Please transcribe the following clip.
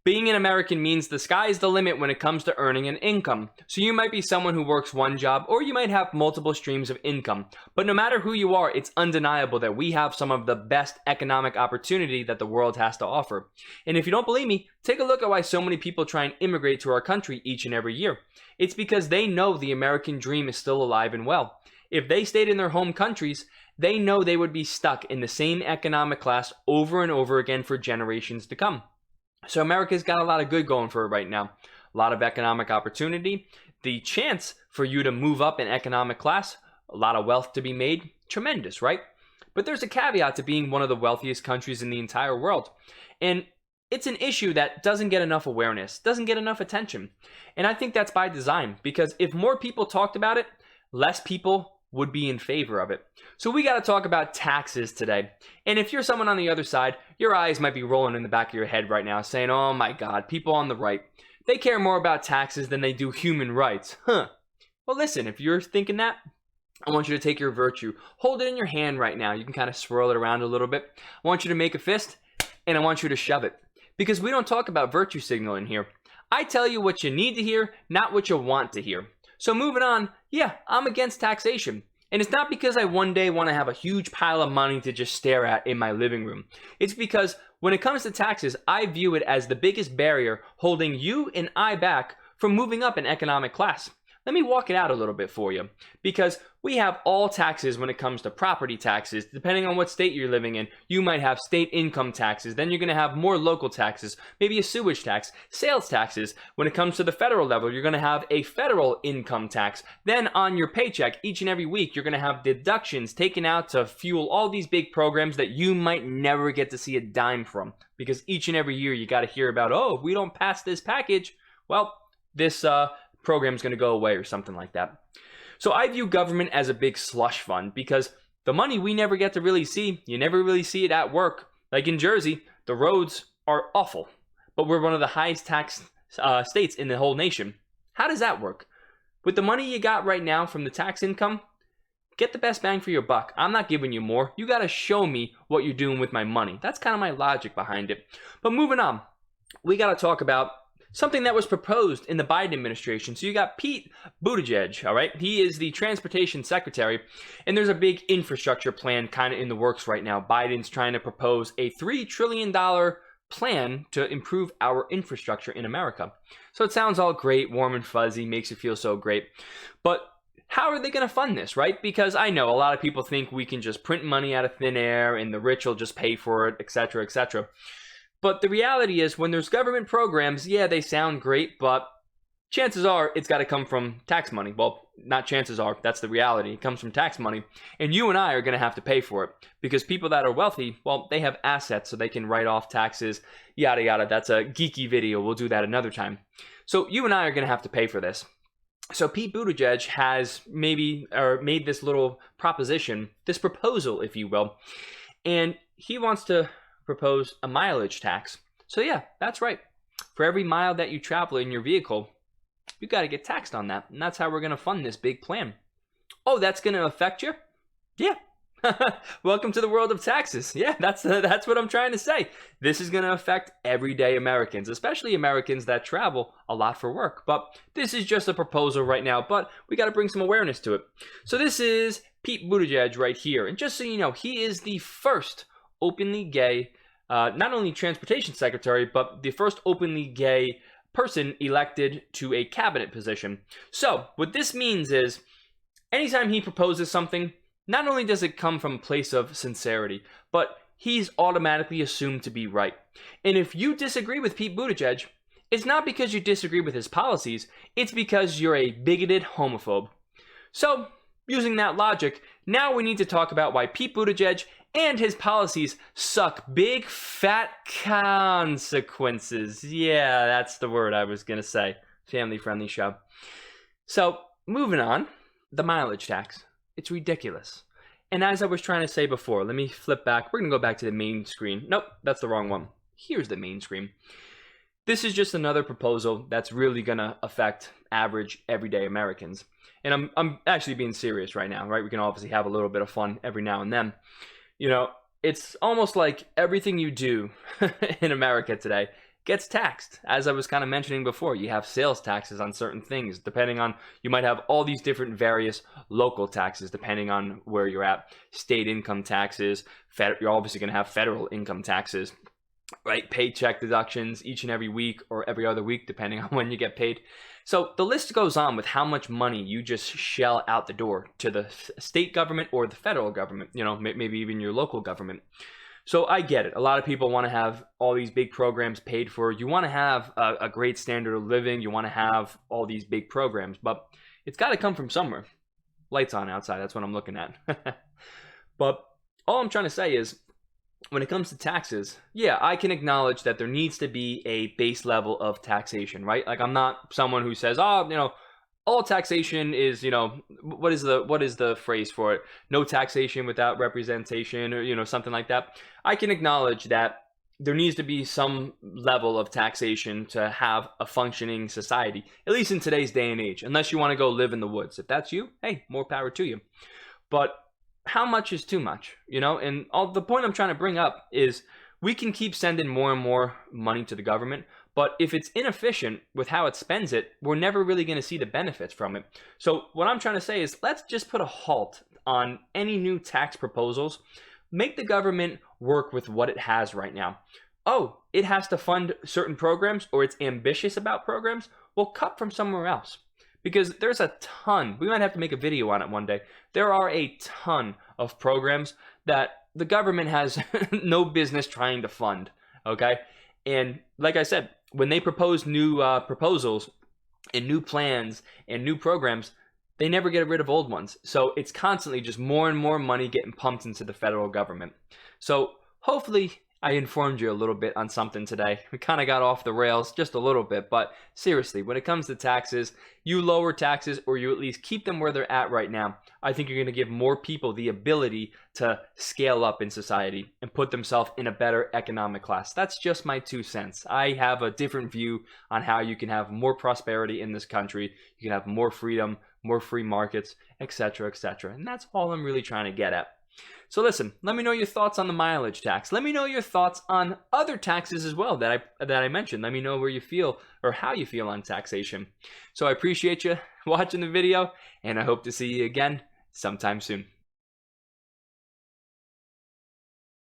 Being an American means the sky's the limit when it comes to earning an income. So you might be someone who works one job, or you might have multiple streams of income. But no matter who you are, it's undeniable that we have some of the best economic opportunity that the world has to offer. And if you don't believe me, take a look at why so many people try and immigrate to our country each and every year. It's because they know the American dream is still alive and well. If they stayed in their home countries, they know they would be stuck in the same economic class over and over again for generations to come. So America's got a lot of good going for it right now. A lot of economic opportunity, the chance for you to move up in economic class, a lot of wealth to be made, tremendous, right? But there's a caveat to being one of the wealthiest countries in the entire world. And it's an issue that doesn't get enough awareness, doesn't get enough attention. And I think that's by design, because if more people talked about it, less people would be in favor of it. So we got to talk about taxes today. And if you're someone on the other side, your eyes might be rolling in the back of your head right now saying, oh my God, people on the right, they care more about taxes than they do human rights. Well, listen, if you're thinking that, I want you to take your virtue, hold it in your hand right now. You can kind of swirl it around a little bit. I want you to make a fist and I want you to shove it, because we don't talk about virtue signaling here. I tell you what you need to hear, not what you want to hear. So moving on, yeah, I'm against taxation. And it's not because I one day want to have a huge pile of money to just stare at in my living room. It's because when it comes to taxes, I view it as the biggest barrier holding you and I back from moving up in economic class. Let me walk it out a little bit for you, because we have all taxes when it comes to property taxes. Depending on what state you're living in, you might have state income taxes. Then you're going to have more local taxes, maybe a sewage tax, sales taxes. When it comes to the federal level, you're going to have a federal income tax. Then on your paycheck, each and every week, you're going to have deductions taken out to fuel all these big programs that you might never get to see a dime from, because each and every year you got to hear about, oh, if we don't pass this package, well, this program's going to go away or something like that. So I view government as a big slush fund, because the money we never get to really see, you never really see it at work. Like in Jersey, the roads are awful, but we're one of the highest tax states in the whole nation. How does that work? With the money you got right now from the tax income, get the best bang for your buck. I'm not giving you more. You got to show me what you're doing with my money. That's kind of my logic behind it. But moving on, we got to talk about something that was proposed in the Biden administration. So you got Pete Buttigieg, all right? He is the transportation secretary, and there's a big infrastructure plan kind of in the works right now. Biden's trying to propose a $3 trillion plan to improve our infrastructure in America. So it sounds all great, warm and fuzzy, makes you feel so great. But how are they going to fund this, right? Because I know a lot of people think we can just print money out of thin air and the rich will just pay for it, etc., etc. But the reality is, when there's government programs, yeah, they sound great, but chances are it's got to come from tax money. Well, not chances are, that's the reality. It comes from tax money. And you and I are going to have to pay for it, because people that are wealthy, well, they have assets so they can write off taxes, yada, yada. That's a geeky video. We'll do that another time. So you and I are going to have to pay for this. So Pete Buttigieg has made this little proposition, this proposal, if you will, and he wants to propose a mileage tax. So yeah, that's right. For every mile that you travel in your vehicle, you got to get taxed on that. And that's how we're going to fund this big plan. Oh, that's going to affect you? Yeah. Welcome to the world of taxes. Yeah, that's what I'm trying to say. This is going to affect everyday Americans, especially Americans that travel a lot for work. But this is just a proposal right now, but we got to bring some awareness to it. So this is Pete Buttigieg right here. And just so you know, he is the first openly gay, not only transportation secretary, but the first openly gay person elected to a cabinet position. So what this means is, anytime he proposes something, not only does it come from a place of sincerity, but he's automatically assumed to be right. And if you disagree with Pete Buttigieg, it's not because you disagree with his policies, it's because you're a bigoted homophobe. So, using that logic, now we need to talk about why Pete Buttigieg and his policies suck big fat consequences. Yeah, that's the word I was going to say. Family-friendly show. So, moving on, the mileage tax. It's ridiculous. And as I was trying to say before, let me flip back. We're going to go back to the main screen. Nope, that's the wrong one. Here's the main screen. This is just another proposal that's really going to affect average, everyday Americans. And I'm actually being serious right now, right? We can obviously have a little bit of fun every now and then. You know, it's almost like everything you do in America today gets taxed. As I was kind of mentioning before, you have sales taxes on certain things, depending on, you might have all these different various local taxes, depending on where you're at. State income taxes, you're obviously going to have federal income taxes, right? Paycheck deductions each and every week or every other week, depending on when you get paid. So the list goes on with how much money you just shell out the door to the state government or the federal government, maybe even your local government. So I get it. A lot of people want to have all these big programs paid for. You want to have a great standard of living. You want to have all these big programs, but it's got to come from somewhere. Lights on outside. That's what I'm looking at. But all I'm trying to say is, when it comes to taxes, yeah, I can acknowledge that there needs to be a base level of taxation, right? Like, I'm not someone who says, oh, all taxation is, what is the phrase for it? No taxation without representation, or, something like that. I can acknowledge that there needs to be some level of taxation to have a functioning society, at least in today's day and age, unless you want to go live in the woods. If that's you, hey, more power to you. But how much is too much, and the point I'm trying to bring up is, we can keep sending more and more money to the government, but if it's inefficient with how it spends it, we're never really going to see the benefits from it. So what I'm trying to say is, let's just put a halt on any new tax proposals. Make the government work with what it has right now. Oh, it has to fund certain programs, or it's ambitious about programs. Well, cut from somewhere else. Because there's a ton, we might have to make a video on it one day. There are a ton of programs that the government has no business trying to fund, okay? And like I said, when they propose new proposals and new plans and new programs, they never get rid of old ones. So it's constantly just more and more money getting pumped into the federal government. So hopefully I informed you a little bit on something today. We kind of got off the rails just a little bit, but seriously, when it comes to taxes, you lower taxes, or you at least keep them where they're at right now. I think you're going to give more people the ability to scale up in society and put themselves in a better economic class. That's just my 2 cents. I have a different view on how you can have more prosperity in this country. You can have more freedom, more free markets, etc., etc. And that's all I'm really trying to get at. So listen, let me know your thoughts on the mileage tax. Let me know your thoughts on other taxes as well that I mentioned. Let me know where you feel or how you feel on taxation. So I appreciate you watching the video, and I hope to see you again sometime soon.